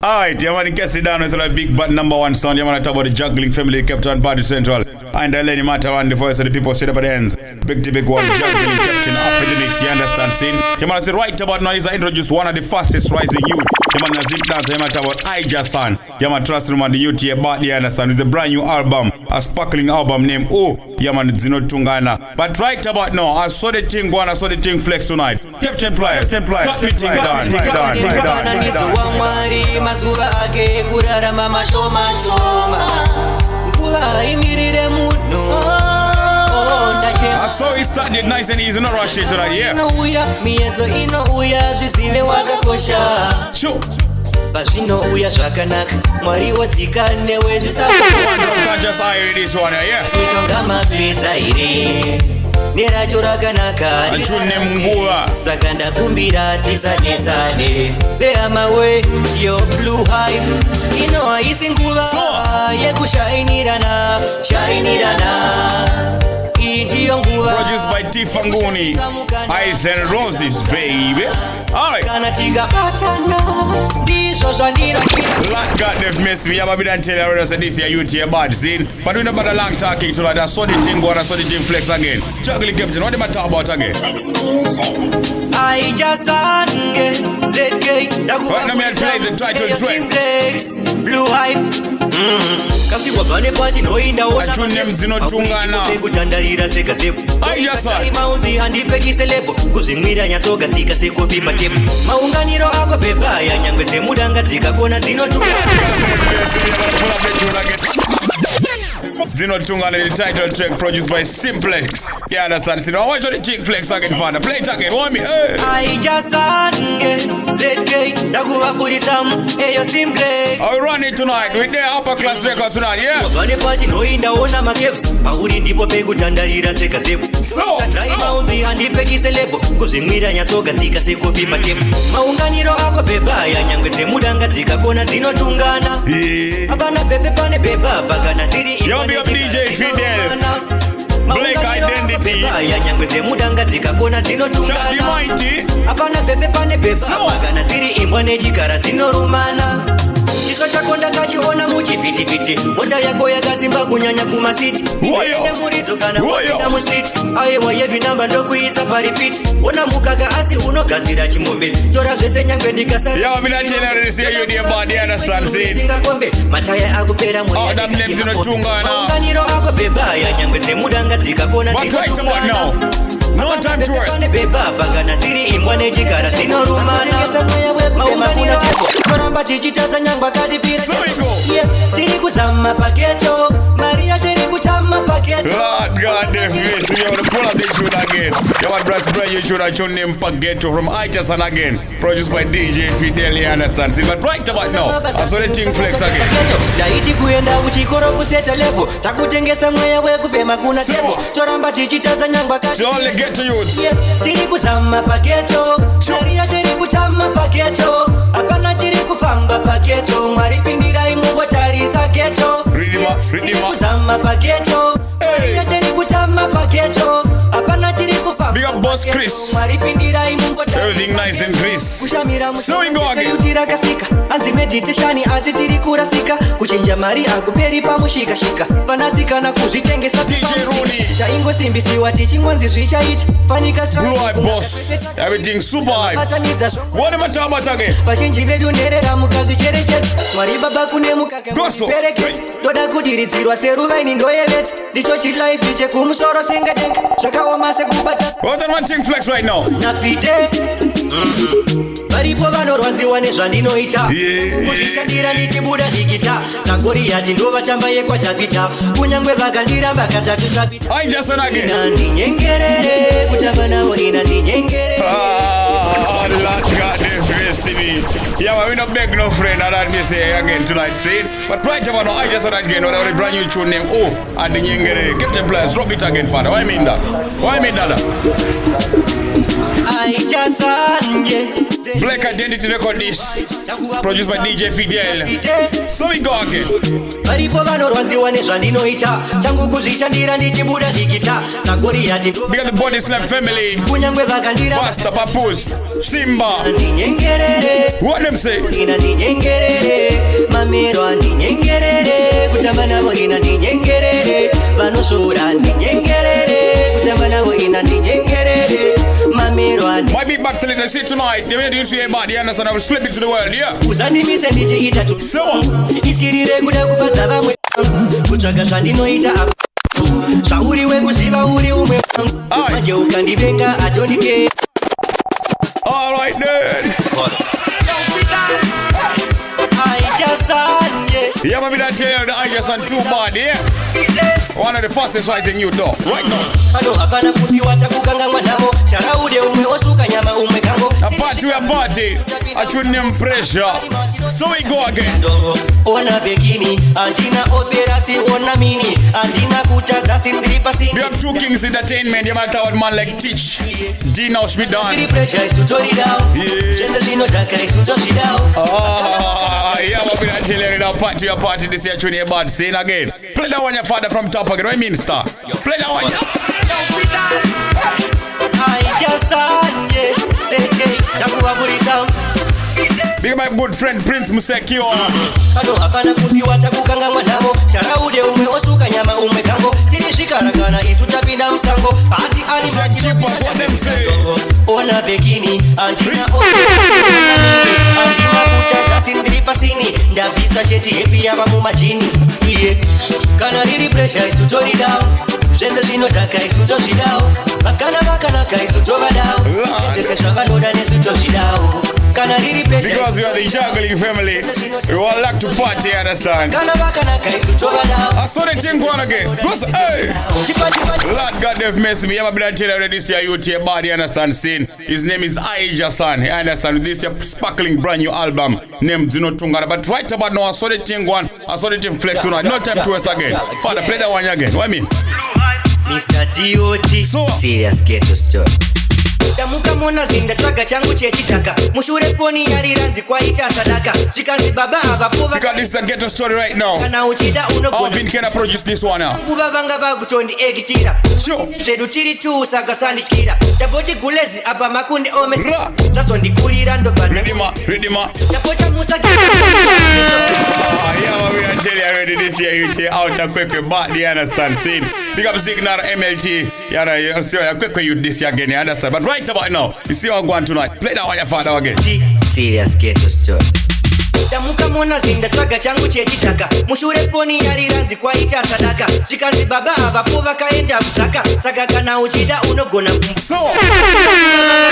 Alright, you want to guess it down with a big bad number one sound. You want to talk about the juggling family kept on Party Central. And the lady matter on the voice of the people sit up at the ends. Big to big one juggling captain up in the mix, you understand scene? You want to say right about now is I introduce one of the fastest rising youth. You want to zip dance, you want to talk about Ijahson. You want to trust him on the youth here, but you understand it's a brand new album, a sparkling album named you want Dzinotungana. But right about now, I saw the thing go on, I saw the thing flex tonight. Captain Pliers, start me thing done. Mazuva ake kurarama mashoma shoma nguva imirire munhu I saw he started nice and easy, no rush it tonight, yeah. Inouya miedzo inouya zvizive wakakosha sure. Pazvinouya zvakanaka mwari wodzika newe just I read this one, yeah. Ikanga mapedza ire neracho rakanaka saka ndakumbira tisanetsane behama we yo blue hype ino haisi nguva yekushainirana indiyo nguva produced by Tifanguni Eyes and Roses baby. Alright, kana tikapatana ndizvo zvandira Lord God they've missed me. I'm going to tell you that this year you to your bad scene. But we know about the long talking tonight. I saw the thing go on, I saw the thing flex again. Juggling captain, what am I talking about again? Ijahson, ZK, right now, I'm play the title track. Blue hype. Kasi wabane party no inda ona. A tune named Dzinotungana. Kutandarira seka sepo. Ijahson. Mauthi handipekise lebo. Kuzimwira nyatsoga dzika seko pipa tepo. Maunganiro ako pepa ya nyangwe dzemudanga dzika kona Dzinotungana. Dzinotungana, the title track produced by Simplex. You understand? See, I want you to chick flex again, father. Play it again, want me? Hey. Ijahson, ZK, takuvaburisam, eyo Simplex. I'll run it tonight with the upper class record tonight, yeah? Wabane party no inda ona makeps. Pauri ndipo pekutandarira seka sepo. Mauthi handipekise lebo. Kuzimwira nyatsoga dzika seko pipa tepo. Maunganiro ako pepa ya nyangwe dzemudanga dzika kona Dzinotungana. Apana pepe pane pepa pakana tiri. Yo, be up DJ Fidel. Black Identity. Shadi Mighty. Apana pepe pane pepa pakana tiri imbwa nechikara dzinorumana. Chiso chako ndakachiona muchivhitivhiti. Mota yako yakazimba kunyanya kumasiti. Ine muridzo kana kupinda musiti. Aiwa yevi namba ndokuisa paripiti. Ona mukaka asi unogadzira chimombe. Tora zvese nyangwe ndikasara. Yo, mina tell you this here you dear body, understand scene. Singakombe mataya akupera mwenye. Oh, damn them Dzinotungana. Maunganiro ako pepa ya nyangwe dzemudanga dzika kona Dzinotungana. But right about now, no time to rest. Pepa pakana tiri imbwa nechikara dzinorumana. Maunganiro ako toramba tichitadza nyangwa katipira. So we go. Tiri kuzama paketo. Maria tiri kutama paketo. Lord God, the face. You want to pull up the tune again. You want to brand you tune a tune named Pageto from Ijahson again. Produced by DJ Fidel, you understand? See, but right about now, I saw the thing flex again. Daiti kuenda uchikoro kuseta level. Takutengesa mweya wekufema kuna tebo. Toramba tichitadza nyangwa katipira. So only get to you. Tiri kuzama paketo. Maria tiri kutama paketo. Apana tiri kufamba paketo. Mwari pindira imungo tarisa keto. Ridima. Kuzama paketo. Maria tiri kutama paketo. Apana tiri kufamba. Big up boss Chris. Mwari pindira imungo tarisa. Everything nice and Chris. So we go again. Utira kastika. Anzi meditationi asi tiri kurasika. Kuchinja mari akuperi pamushika shika. Panasika na kuzvitengesa. DJ Rooney. Chaingo simbisiwa tichingonzi zvichaita. Panika strike. Blue Hype boss. Everything super hype. What am I talking about again? Vazhinji vedu nherera mukazvicherechedza. Mwari baba kune mukaka muperekedza. Ndoda kudiridzirwa seruvaini ndoyevedza. Ndicho chilife chekumusoro sengadenga. Zvakaoma sekubata. What am I think flex right now? Nafite. Varipo vanorwanziwa nezvandinoita. Kuzvishandira ndichibuda ndikita. Sakori yati ndovatamba yekwatavita. Kunyangwe vakandiramba katatu sabita. Ijahson again. Inandinyengerere kutamba navo inandinyengerere. Lord God, they face me. Yeah, but we not beg no friend, and that me say again tonight, see? But right about now, Ijahson again, with a brand new tune name, and the Nyengere. Captain Pliers, drop it again, father. Why mean that? Why mean that? Ijahson, Black Identity record this. Produced by DJ Fidel. So we go again. Varipo vanorwadziwa nezvandinoita changu kuzvishandira ndichibuda zvikita sakori yati Big up the Body Slam family. kunyangwe vakandira Pastor Papus Simba. ndinyengerere What them say? ina ndinyengerere mamero ndinyengerere kutamba navo ina ndinyengerere vanosvura ndinyengerere kutamba navo ina ndinyengerere mamero My big bad selector see tonight. They made you see a body and I will slip it to the world, yeah. usandimise ndichiita So iskirire kuda kufadza vamwe kutsvaga zvandinoita zvauri wekuziva uri umwe manje ukandivenga atondike. all right then. Ijahson, Yeah, maybe that tell you the Ijahson too bad, yeah. One of the fastest writing you do right now. pano hapana kupiwa chakukanganwa navo charaude umwe osuka nyama umwe kango A party we a party. I should name pressure. So we go again. ona bekini antina operasi ona mini antina kutadza sindiri pasini. We have two Kings Entertainment. You might have man like Teach. Dino Schmidan. Iri pressure isutori dao zvese zvinodhaka isutozvidao. Yeah, what we that tell you the party we a party this year tune bad scene again. Play that one your father from top again. What I mean star? Play that one. Ijahson, takuvaburisa Big my good friend Prince Musekio. pano hapana kupiwa chakukanganwa navo charaude umwe osuka nyama umwe kango tiri zvikarakana isu tapinda musango pati What them say? ona bekini antina antina kutadza sindiri pasini ndabvisa cheti hepi yava mumajini iye kana riri pressure isu toridao zvese zvinodhaka isu tozvidao vasikana vakanaka isu tovadao zvese zvavanoda nesu tozvidao kana riri pressure Because we are the juggling family, we all like to party, understand? kana vakanaka isu tovadao I saw the thing going again. Goes, hey! Lord God, they've messed me. I'm a blood tell already this year youth here body, understand, scene. His name is Ijahson. You understand? This year sparkling brand new album named Dzinotungana. But right about now, I saw the thing going, I saw the thing flex tonight. No time to waste again. Father, play that one again. What I mean? Mr. T.O.T. So, Serious ghetto story. Damuka mona zinda twaga changu chechitaka mushure foni yariranzi kwaita sadaka zvikanzi baba avapova because this is a ghetto story right now. kana uchida Alvin can I produce this one now? kuva vanga vakutondi ekitira Sure. zvedu tiri tu saka sandityira tapoti gulezi apa makundi omesi Ra. zvazondikurira ndobva Ready ma. tapota musa Yeah, we are telling you already this year you say out a quick body, you understand? Scene. Big up Signal MLT. You see a quick you this year again, you understand? But right about now, you see how I'm going tonight. Play that one your father again. Serious ghetto story. Damuka mona zinda twaga changu chechitaka mushure foni yariranzi kwaita sadaka zvikanzi baba avapova kaenda musaka saka kana uchida unogona So,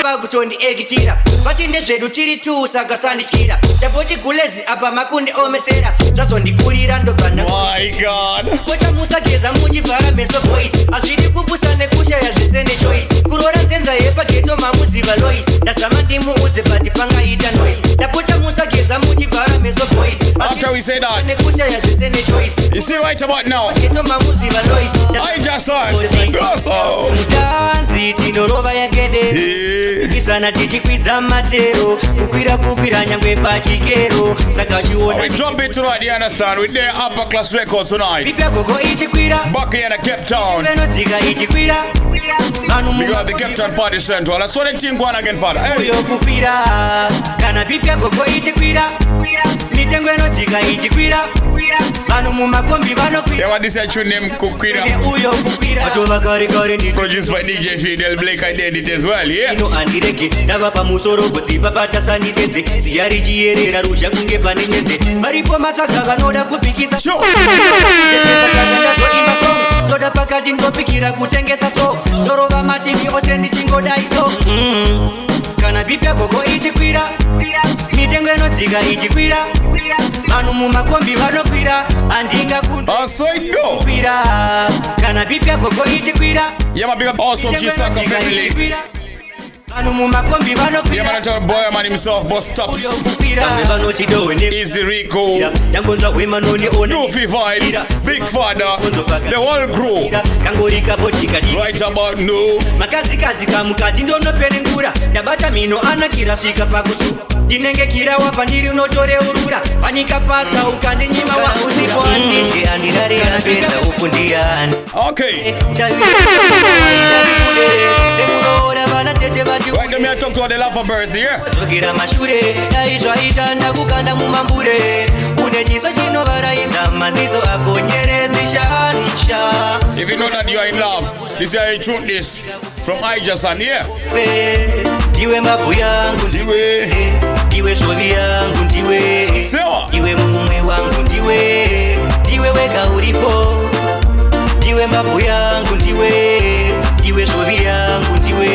vakutondi ekitira vatinde zvedu tiri tu saka sandityira tapoti gulezi apa makundi omesera zvazondikurira ndobvana my God. pota musageza muchivhara meso boys hazvidi kupusa nekushaya zvese nechoice kurora nzenza yepageto mamuziva lois ndazama ndimuudze pati pangaita noise tapota musageza muchivhara meso boys After we say that, nekushaya zvese nechoice you see right about now, geto mamuziva lois Ijahson. Go so. tanzi tinorova yakede kisana tichikwidza matero kukwira nyangwe pachikero saka chiona We drop it tonight, you understand? With their upper class records tonight. pipya gogo ichikwira Back here in the Cape Town. venodzika ichikwira vanhu Because the Cape Town Party Central. I saw the thing going again, father. Hey. muyo kupira kana pipya gogo ichikwira mitengo inodzika ichikwira vanhu mumakombi vanokwira Yeah, what this is your name, Kukwira. uyo kupira atova kare kare Produced by DJ Fidel Black Identity as well, yeah? ino andirege ndava pamusoro godzipa patasanidedze ziya richiyerera ruzha kunge pane nyenze varipo matsaga vanoda kupikisa Sure. ndazoimba song ndoda pakati ndopikira kutengesa so ndorova mativi ose ndichingodai so kana pipya gogo ichikwira mitengo inodzika ichikwira vanhu mumakombi vanokwira handinga So it go. kundokwira kana pipya gogo ichikwira Yeah, my big up also Chisaka family. Yeah, man, I tell the boy, man, himself, bus stops. Easy Rico, Doofy Vibes, Big Father, the whole crew. Right about now. Dinenge kira wapandiri unotore urura Fanika pasta ukandinyima wa usipo andije Andirari anapeza ufundiani Okay. Right, let me talk to the lovebirds here. Zokira mashure Yaishwa itanda kukanda mumambure Unechiso chino varaita Mazizo akonyerezisha nisha If you know that you are in love, this is how you shoot this. From Ijahson, yeah. Diwe mabu yangu Diwe. Diwe shovi yangu ndiwe Sewa. Diwe mume wangu ndiwe Diwe weka ulipo Diwe mabu yangu ndiwe Diwe shovi yangu ndiwe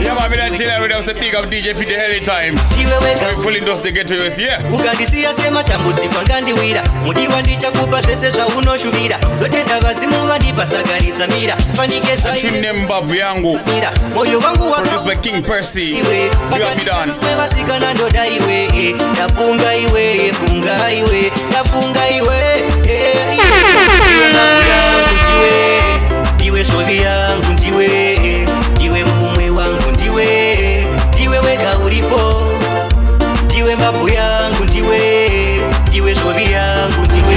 Yeah, man, I tell you, I was a big of DJ for the hell time. Diwe weka We fully does the get to us, yeah. Ugandisia sema tambuti kwa ngandiwira Mudiwa ndicha kupa sesesha unoshuvira Dotenda vazimu vandipa sagaritza mira Fanike Achune mbavu yangu. mira Moyo wangu waka Produced by King Percy. Iwe You have me done. Mwevasika na ndoda iwe Nafunga iwe, funga iwe Nafunga iwe Diwe mabu yangu ndiwe Diwe shovi yangu ndiwe Diwe mume wangu ndiwe Diwe weka ulipo Diwe mabu yangu ndiwe Diwe shovi yangu ndiwe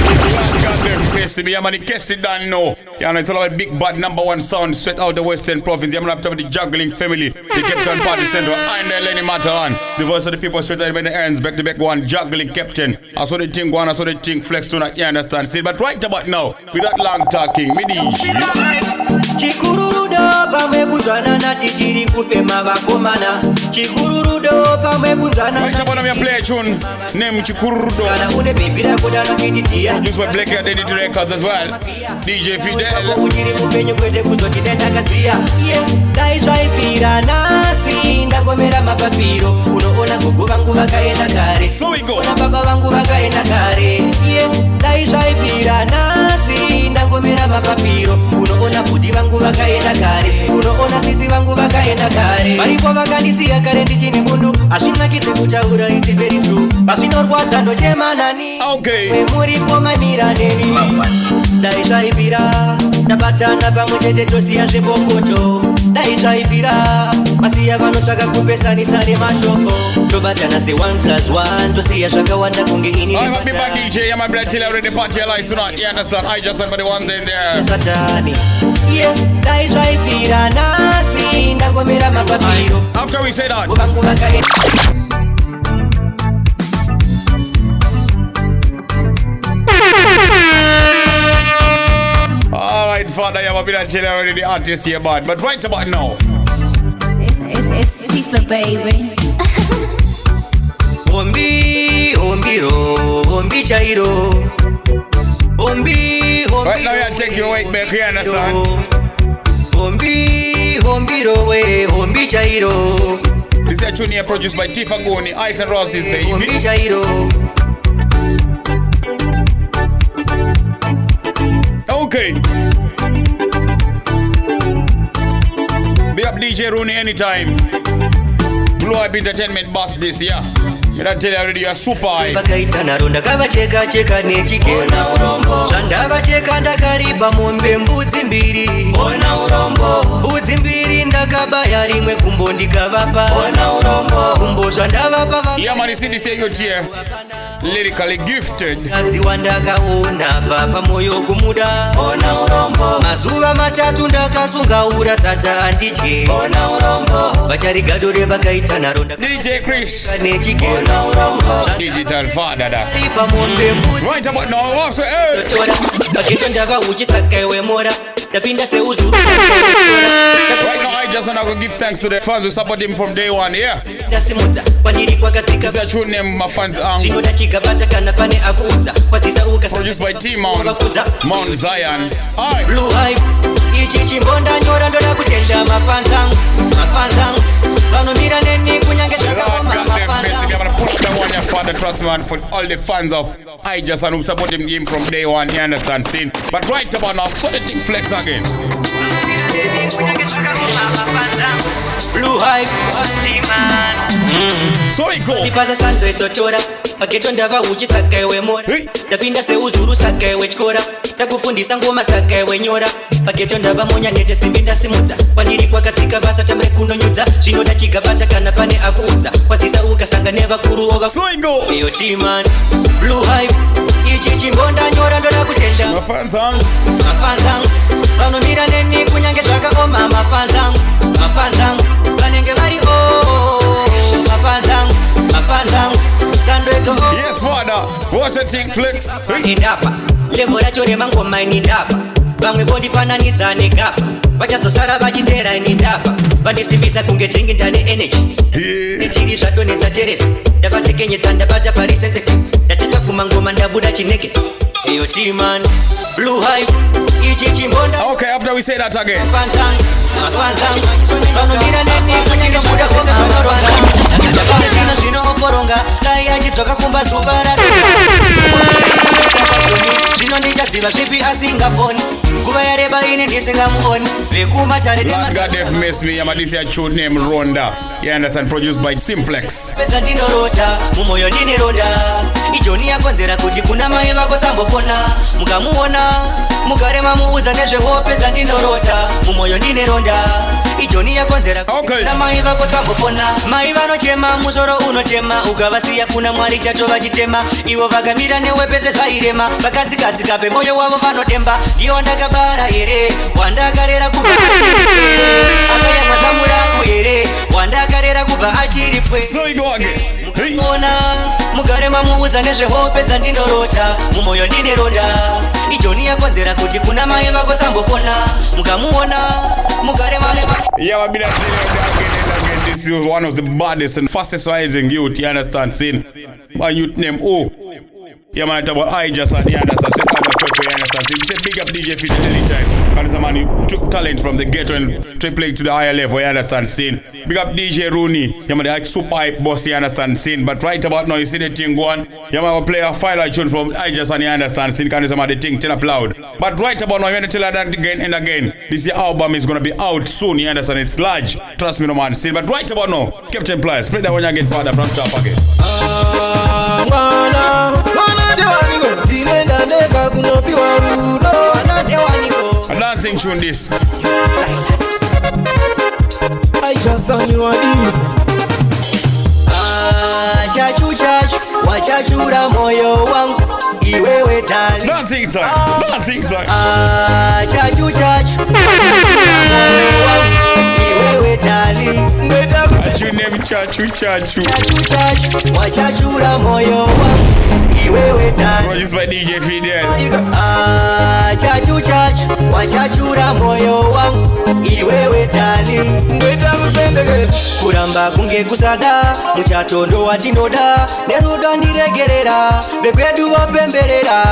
Yeah, man, in case you don't know, yeah, man, it's all about big bad #1 sound straight out the Western Province. Yeah, man, after the juggling family, the Captain Party Central, and the Lenny Mataran, the voice of the people straight out in the hands, back to back one juggling captain. I saw the thing go on, I saw the thing flex tonight, you understand? See, but right about now, without long talking, me Chikururudo pamwe kuzana na chichiri kufema vakomana Chikururudo pamwe kuzana right about now, me play a tune named Chikururudo. Kana une bibira kodana kititia Used by Black Identity Records as well. DJ Fidel. Ujiri mupenyu kwete kuzotidenda kasia Daishaipira nasi ndangomera mapapiro Unoona gugu vangu vakaenda kare So we go. Una baba vangu vakaenda kare Daishaipira nasi ndangomera mapapiro Unoona kuti vangu vakaenda kare Unoona sisi vangu vakaenda kare Varipo vakandisiya kare ndichine bundu Azvinakidze kutaura it's very true Pazvinorwadza ndochemanani Okay. Muripo mamira neni Daishaipira Tabatana pamwe chete tosiya zvepopoto Daishaipira Masiya vanotsvaka kupesanisa nemashoko Tobatana se 1+1 tosiya zvakawanda kunge ini I'm a big bad DJ, I'm a brother till I already party alive tonight. You understand? I just somebody ones in there. Satani Daishaipira nasi ndangomera mapapiro After we say that, Vangu vakaenda alright, Father, you have a bit of tell already the artist here, bad. But right about now, It's Tifa, baby. Ombi, ombiro, ombi chairo Ombi, ombiro right now you take your weight back, you understand? Ombi, ombiro we, ombi chairo This is a tune here produced by Tifa Goni, Ice and Rosses, baby. Ombi chairo Okay. Big up DJ Rooney anytime. Blow up entertainment boss this, yeah. Me don't tell you already, you're super high. Vakaita naronda kavacheka cheka nechikena urombo Zvandavacheka ndakariba mombe mbudzi mbiri Ona urombo Mbudzi mbiri ndakabaya rimwe kumbo ndikavapa Ona urombo Kumbo zvandavapa Yeah, man, you see this here, here. Lyrically gifted. Kadzi wandakaona papa moyo kumuda Ona urombo Mazuva matatu ndakasungaura sadza handidye Ona urombo Vacharigadore vakaita naronda DJ Chris, nechikena urombo digital father da. Ripa mombe mbudzi Right about now, also, hey. Tora Paketo ndava uchisaka iwe mora Ndapinda seuzuru Right now, I just want to give thanks to the fans who support him from day one, yeah. Ndasimudza Pandiri kwakatsika This is a true name, my fans, Chinoda chikabata kana pane akuudza Kwatisa ukasa produced by Mount Zion. Alright. Blue Hype Ichi chimbonda nyora ndoda kutenda mafanzangu Mafanzangu Vanomira neni kunyange zvakaoma I'm mafanzangu gonna put that one, your father, trust me, man, for all the fans of Ijahson who support him from day one, you understand, scene. But right about now, so the thing flex again. Blue Hype So we go. Ndipaza sando etotora paketo ndava uchi saka iwe mora ndapinda seuzuru saka iwe chikora takufundisa ngoma saka iwe nyora paketo ndava monya nete simbi ndasimudza kwandiri kwakatsika vasa tambe kunonyudza zvinoda chigabata kana pane akuudza kwadzisa ukasanga nevakuru ova iyo chimani blue hype ichi chimbonda nyora ndoda kutenda mafanzangu vanomira neni kunyange zvakaoma mafanzangu vanenge vari mafanzangu sandwedzo yes father what a thing flex indapa levo racho remangoma inindapa vamwe vondifananidza negapa vachazosara vachitera inindapa vandisimbisa kunge dringi ndane energy netiri zvadonedza teresi ndavatekenyedza ndabata pari sensitive ndateswa kumangoma ndabuda chineketi iyo chimani blue hype ichi chimbonda okay after we say that again vanomira neni kunyange buda kwesezvanoronga ndapazvino zvinooporonga dai achidzoka kumba zuva zvinondichaziva zvipi asingafoni nguva yareba ini ndisingamuoni vekumatare God have messed me. I'm a this tune named Ronda. You understand? Produced by Simplex. pesa ndinorota mumoyo ndineronda ijoni yakonzera kuti kuna mai vako sambofona mukamuona mukarema muudza nezvehopedza ndinorota mumoyo ndineronda ijoni yakonzera kuna mai vako sambofona mai vanochema musoro unochema ukavasiya kuna mwari chacho vachitema ivo vakamira newe pese zvairema vakadzikadzika pemoyo wavo vanotemba ndiyo ndakabara here wandakarera kubva akayamwa zamurangu here wandakarera kubva achiripwe mukaona mukarema muudza nezvehopedza ndinorota mumoyo ndineronda ijoni yakonzera kuti kuna mai vako sambofona mukamuona mukarema Yeah, I've been telling you again. This is one of the baddest and fastest rising youth, you understand, scene. My youth name, yeah, man, talk about Ijahson, you understand, say about Pepe, you understand, scene. Say big up DJ Fit at any time. Because the man, he took talent from the ghetto and tripled to the higher level, you understand, scene. Big up DJ Rooney, yeah, man, the super hype boss, you understand, scene. But right about now, you see the thing going, yeah, man, we'll play a file tune from Ijahson, you understand, scene, because the thing turn up loud. But right about now, you want to tell her that again and again. This year album is going to be out soon, you understand, it's large. Trust me, no man, scene. But right about now, Captain Pliers, play that when you get farther from top again. A dancing tune this. Ijahson, you are deep. chachu wachachura moyo wangu iwewe tali Dancing time, dancing time. chachu moyo wangu iwewe tali Your name Chachu. wachachura moyo wangu iwewe tali Produced by DJ Fidel. chachu wachachura moyo wangu iwewe tali kuramba kunge kusada muchatondo watinoda nerudo ndiregerera vekwedu vapemberera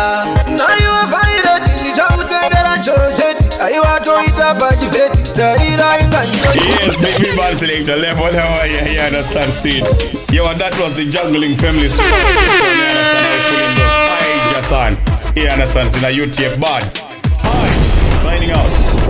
nayo vaireti ndichakutengera chocheti aivatoita pachivheti tarira Yes, big people selector level. You understand, scene. Yo, and that was the juggling family. You understand how feeling those Ijahson. You understand, scene. A YouTube bad. Alright, signing out.